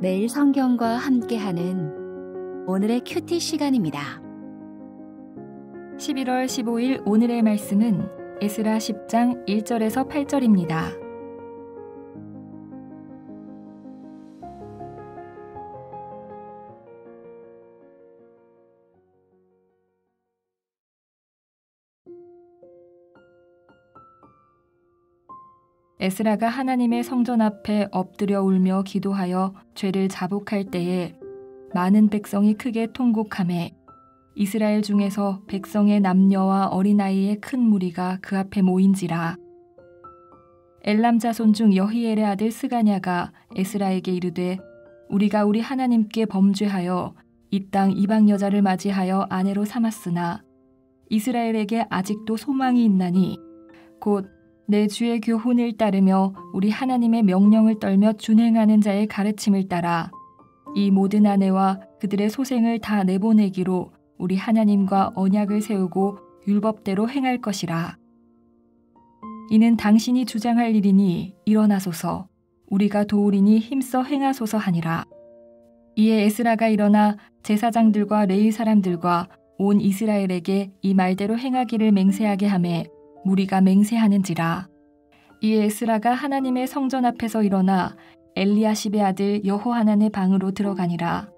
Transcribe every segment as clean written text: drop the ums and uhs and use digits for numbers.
매일 성경과 함께하는 오늘의 큐티 시간입니다. 11월 15일 오늘의 말씀은 에스라 10장 1절에서 8절입니다. 에스라가 하나님의 성전 앞에 엎드려 울며 기도하여 죄를 자복할 때에 많은 백성이 크게 통곡하매 이스라엘 중에서 백성의 남녀와 어린아이의 큰 무리가 그 앞에 모인지라. 엘람 자손 중 여히엘의 아들 스가냐가 에스라에게 이르되 우리가 우리 하나님께 범죄하여 이 땅 이방 여자를 맞이하여 아내로 삼았으나 이스라엘에게 아직도 소망이 있나니 곧 내 주의 교훈을 따르며 우리 하나님의 명령을 떨며 준행하는 자의 가르침을 따라 이 모든 아내와 그들의 소생을 다 내보내기로 우리 하나님과 언약을 세우고 율법대로 행할 것이라. 이는 당신이 주장할 일이니 일어나소서, 우리가 도우리니 힘써 행하소서 하니라. 이에 에스라가 일어나 제사장들과 레위 사람들과 온 이스라엘에게 이 말대로 행하기를 맹세하게 하매 무리가 맹세하는지라. 이에 에스라가 하나님의 성전 앞에서 일어나 엘리야십의 아들 여호하난의 방으로 들어가니라.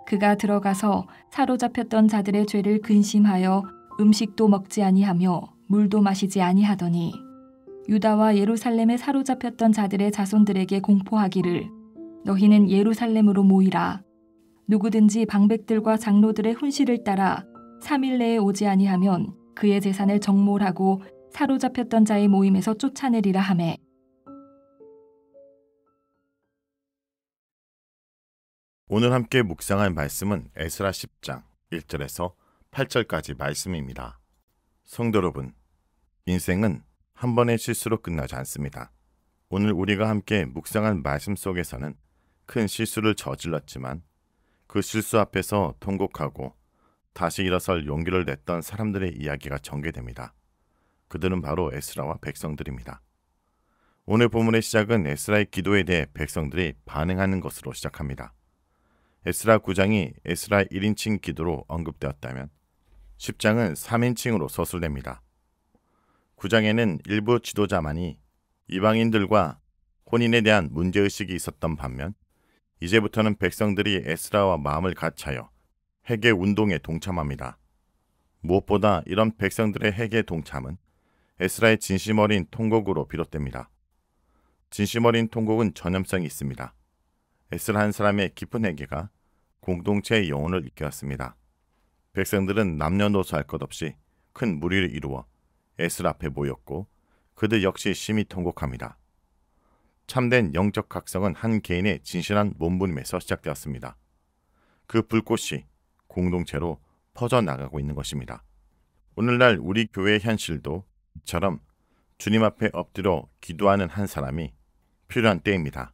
그가 들어가서 사로잡혔던 자들의 죄를 근심하여 음식도 먹지 아니하며 물도 마시지 아니하더니 유다와 예루살렘에 사로잡혔던 자들의 자손들에게 공포하기를 너희는 예루살렘으로 모이라. 누구든지 방백들과 장로들의 훈시를 따라 3일 내에 오지 아니하면 그의 재산을 정몰하고 사로잡혔던 자의 모임에서 쫓아내리라 하매. 오늘 함께 묵상할 말씀은 에스라 10장 1절에서 8절까지 말씀입니다. 성도 여러분, 인생은 한 번의 실수로 끝나지 않습니다. 오늘 우리가 함께 묵상할 말씀 속에서는 큰 실수를 저질렀지만 그 실수 앞에서 통곡하고 다시 일어설 용기를 냈던 사람들의 이야기가 전개됩니다. 그들은 바로 에스라와 백성들입니다. 오늘 본문의 시작은 에스라의 기도에 대해 백성들이 반응하는 것으로 시작합니다. 에스라 9장이 에스라의 1인칭 기도로 언급되었다면 10장은 3인칭으로 서술됩니다. 9장에는 일부 지도자만이 이방인들과 혼인에 대한 문제의식이 있었던 반면 이제부터는 백성들이 에스라와 마음을 같이하여 회개 운동에 동참합니다. 무엇보다 이런 백성들의 회개 동참은 에스라의 진심 어린 통곡으로 비롯됩니다. 진심 어린 통곡은 전염성이 있습니다. 에스라 한 사람의 깊은 회개가 공동체의 영혼을 이끌었습니다. 백성들은 남녀노소 할 것 없이 큰 무리를 이루어 에스라 앞에 모였고 그들 역시 심히 통곡합니다. 참된 영적 각성은 한 개인의 진실한 몸부림에서 시작되었습니다. 그 불꽃이 공동체로 퍼져나가고 있는 것입니다. 오늘날 우리 교회의 현실도 이처럼 주님 앞에 엎드려 기도하는 한 사람이 필요한 때입니다.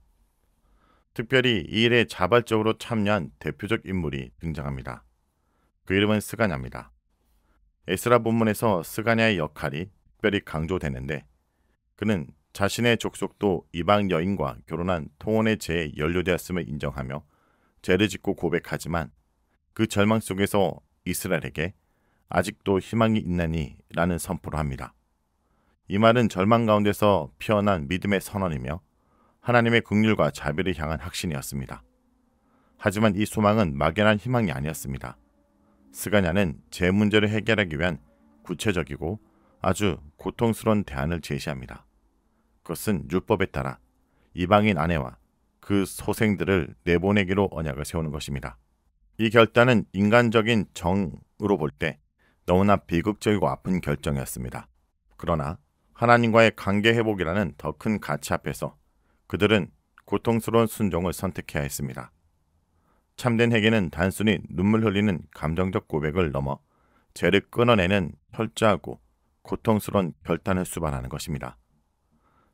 특별히 이 일에 자발적으로 참여한 대표적 인물이 등장합니다. 그 이름은 스가냐입니다. 에스라 본문에서 스가냐의 역할이 특별히 강조되는데 그는 자신의 족속도 이방 여인과 결혼한 통혼의 죄에 연루되었음을 인정하며 죄를 짓고 고백하지만 그 절망 속에서 이스라엘에게 아직도 희망이 있나니 라는 선포를 합니다. 이 말은 절망 가운데서 피어난 믿음의 선언이며 하나님의 긍휼과 자비를 향한 확신이었습니다. 하지만 이 소망은 막연한 희망이 아니었습니다. 스가냐는 제 문제를 해결하기 위한 구체적이고 아주 고통스러운 대안을 제시합니다. 그것은 율법에 따라 이방인 아내와 그 소생들을 내보내기로 언약을 세우는 것입니다. 이 결단은 인간적인 정으로 볼 때 너무나 비극적이고 아픈 결정이었습니다. 그러나 하나님과의 관계 회복이라는 더 큰 가치 앞에서 그들은 고통스러운 순종을 선택해야 했습니다. 참된 회개는 단순히 눈물 흘리는 감정적 고백을 넘어 죄를 끊어내는 철저하고 고통스러운 결단을 수반하는 것입니다.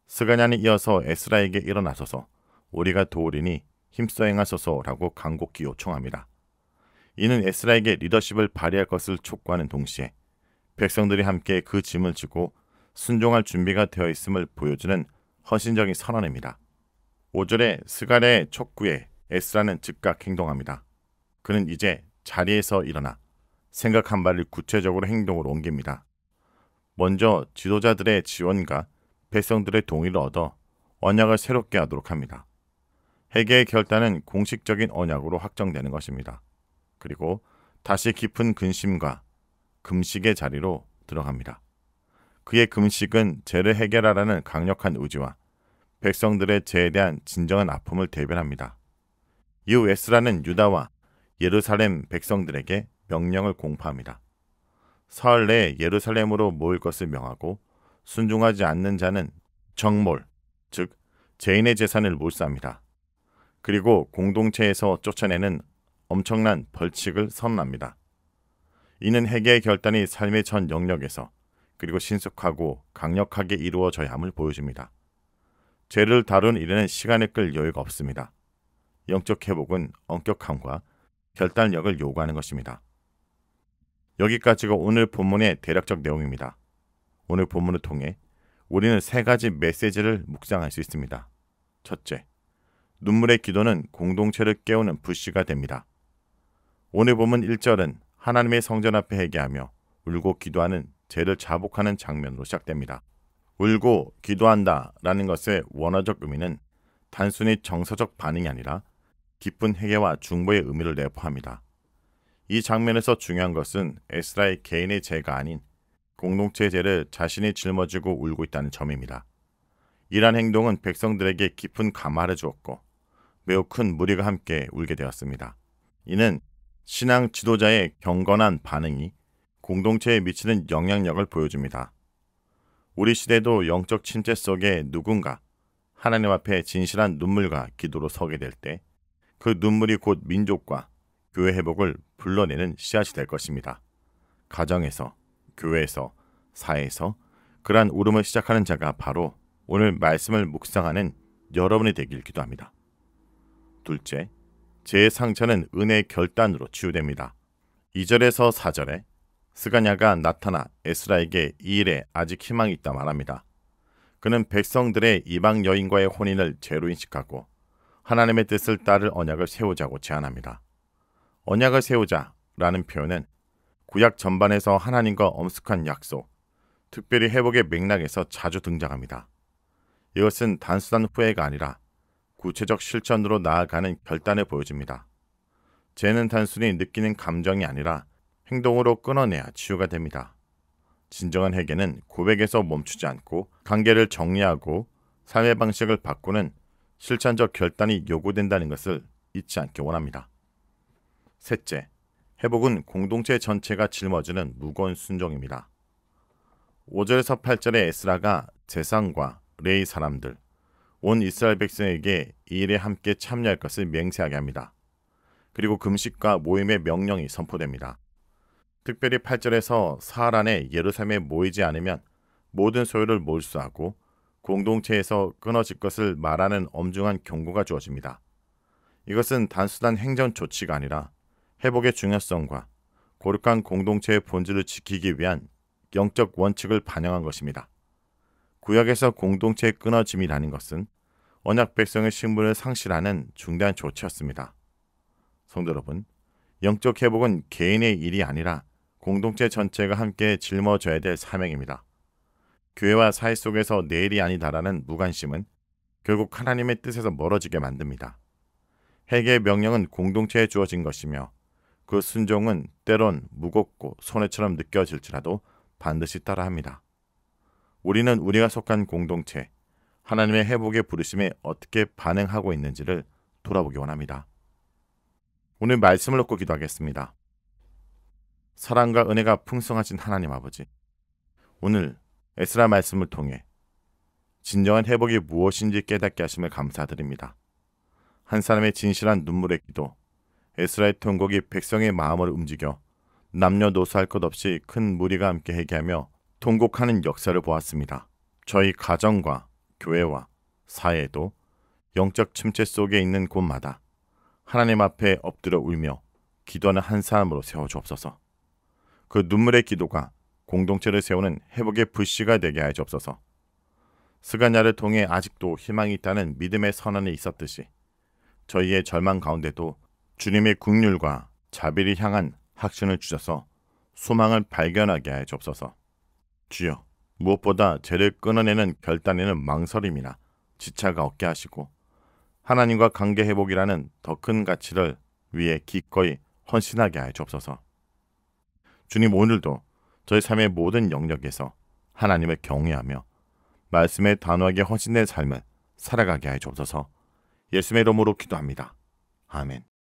스가냐는 이어서 에스라에게 일어나소서, 우리가 도우리니 힘써 행하소서라고 간곡히 요청합니다. 이는 에스라에게 리더십을 발휘할 것을 촉구하는 동시에 백성들이 함께 그 짐을 지고 순종할 준비가 되어 있음을 보여주는 헌신적인 선언입니다. 5절에 스가랴의 촉구에 에스라는 즉각 행동합니다. 그는 이제 자리에서 일어나 생각 한 발을 구체적으로 행동으로 옮깁니다. 먼저 지도자들의 지원과 백성들의 동의를 얻어 언약을 새롭게 하도록 합니다. 회개의 결단은 공식적인 언약으로 확정되는 것입니다. 그리고 다시 깊은 근심과 금식의 자리로 들어갑니다. 그의 금식은 죄를 해결하라는 강력한 의지와 백성들의 죄에 대한 진정한 아픔을 대변합니다. 이후 에스라는 유다와 예루살렘 백성들에게 명령을 공포합니다. 사흘 내에 예루살렘으로 모일 것을 명하고 순종하지 않는 자는 정몰, 즉 죄인의 재산을 몰사합니다. 그리고 공동체에서 쫓아내는 엄청난 벌칙을 선언합니다. 이는 회개의 결단이 삶의 전 영역에서 그리고 신속하고 강력하게 이루어져야 함을 보여줍니다. 죄를 다룬 일에는 시간을 끌 여유가 없습니다. 영적 회복은 엄격함과 결단력을 요구하는 것입니다. 여기까지가 오늘 본문의 대략적 내용입니다. 오늘 본문을 통해 우리는 세 가지 메시지를 묵상할 수 있습니다. 첫째, 눈물의 기도는 공동체를 깨우는 불씨가 됩니다. 오늘 본문 1절은 하나님의 성전 앞에 회개하며 울고 기도하는 죄를 자복하는 장면으로 시작됩니다. 울고 기도한다 라는 것의 원어적 의미는 단순히 정서적 반응이 아니라 깊은 회개와 중보의 의미를 내포합니다. 이 장면에서 중요한 것은 에스라의 개인의 죄가 아닌 공동체의 죄를 자신이 짊어지고 울고 있다는 점입니다. 이러한 행동은 백성들에게 깊은 감화를 주었고 매우 큰 무리가 함께 울게 되었습니다. 이는 신앙 지도자의 경건한 반응이 공동체에 미치는 영향력을 보여줍니다. 우리 시대도 영적 침체 속에 누군가 하나님 앞에 진실한 눈물과 기도로 서게 될 때 그 눈물이 곧 민족과 교회 회복을 불러내는 씨앗이 될 것입니다. 가정에서, 교회에서, 사회에서 그러한 울음을 시작하는 자가 바로 오늘 말씀을 묵상하는 여러분이 되길 기도합니다. 둘째, 죄의 상처는 은혜의 결단으로 치유됩니다. 2절에서 4절에 스가냐가 나타나 에스라에게 이 일에 아직 희망이 있다 말합니다. 그는 백성들의 이방 여인과의 혼인을 죄로 인식하고 하나님의 뜻을 따를 언약을 세우자고 제안합니다. 언약을 세우자라는 표현은 구약 전반에서 하나님과 엄숙한 약속, 특별히 회복의 맥락에서 자주 등장합니다. 이것은 단순한 후회가 아니라 구체적 실천으로 나아가는 결단을 보여줍니다. 죄는 단순히 느끼는 감정이 아니라 행동으로 끊어내야 치유가 됩니다. 진정한 회개는 고백에서 멈추지 않고 관계를 정리하고 삶의 방식을 바꾸는 실천적 결단이 요구된다는 것을 잊지 않기 원합니다. 셋째, 회복은 공동체 전체가 짊어지는 무거운 순종입니다. 5절에서 8절에 에스라가 제사장과 레위 사람들, 온 이스라엘 백성에게 이 일에 함께 참여할 것을 맹세하게 합니다. 그리고 금식과 모임의 명령이 선포됩니다. 특별히 8절에서 사흘 안에 예루살렘에 모이지 않으면 모든 소유를 몰수하고 공동체에서 끊어질 것을 말하는 엄중한 경고가 주어집니다. 이것은 단순한 행정 조치가 아니라 회복의 중요성과 거룩한 공동체의 본질을 지키기 위한 영적 원칙을 반영한 것입니다. 구약에서 공동체의 끊어짐이라는 것은 언약 백성의 신분을 상실하는 중대한 조치였습니다. 성도 여러분, 영적 회복은 개인의 일이 아니라 공동체 전체가 함께 짊어져야 될 사명입니다. 교회와 사회 속에서 내일이 아니다라는 무관심은 결국 하나님의 뜻에서 멀어지게 만듭니다. 회개의 명령은 공동체에 주어진 것이며 그 순종은 때론 무겁고 손해처럼 느껴질지라도 반드시 따라합니다. 우리는 우리가 속한 공동체, 하나님의 회복의 부르심에 어떻게 반응하고 있는지를 돌아보기 원합니다. 오늘 말씀을 놓고 기도하겠습니다. 사랑과 은혜가 풍성하신 하나님 아버지, 오늘 에스라 말씀을 통해 진정한 회복이 무엇인지 깨닫게 하심을 감사드립니다. 한 사람의 진실한 눈물의 기도, 에스라의 통곡이 백성의 마음을 움직여 남녀노소할 것 없이 큰 무리가 함께 회개하며 통곡하는 역사를 보았습니다. 저희 가정과 교회와 사회에도 영적 침체 속에 있는 곳마다 하나님 앞에 엎드려 울며 기도하는 한 사람으로 세워주옵소서. 그 눈물의 기도가 공동체를 세우는 회복의 불씨가 되게 하여 주옵소서. 스가냐를 통해 아직도 희망이 있다는 믿음의 선언이 있었듯이 저희의 절망 가운데도 주님의 긍휼과 자비를 향한 확신을 주셔서 소망을 발견하게 하여 주옵소서. 주여, 무엇보다 죄를 끊어내는 결단에는 망설임이나 지체가 없게 하시고 하나님과 관계 회복이라는 더 큰 가치를 위해 기꺼이 헌신하게 하여 주옵소서. 주님, 오늘도 저희 삶의 모든 영역에서 하나님을 경외하며 말씀에 단호하게 헌신된 삶을 살아가게 하여 주옵소서. 예수의 이름으로 기도합니다. 아멘.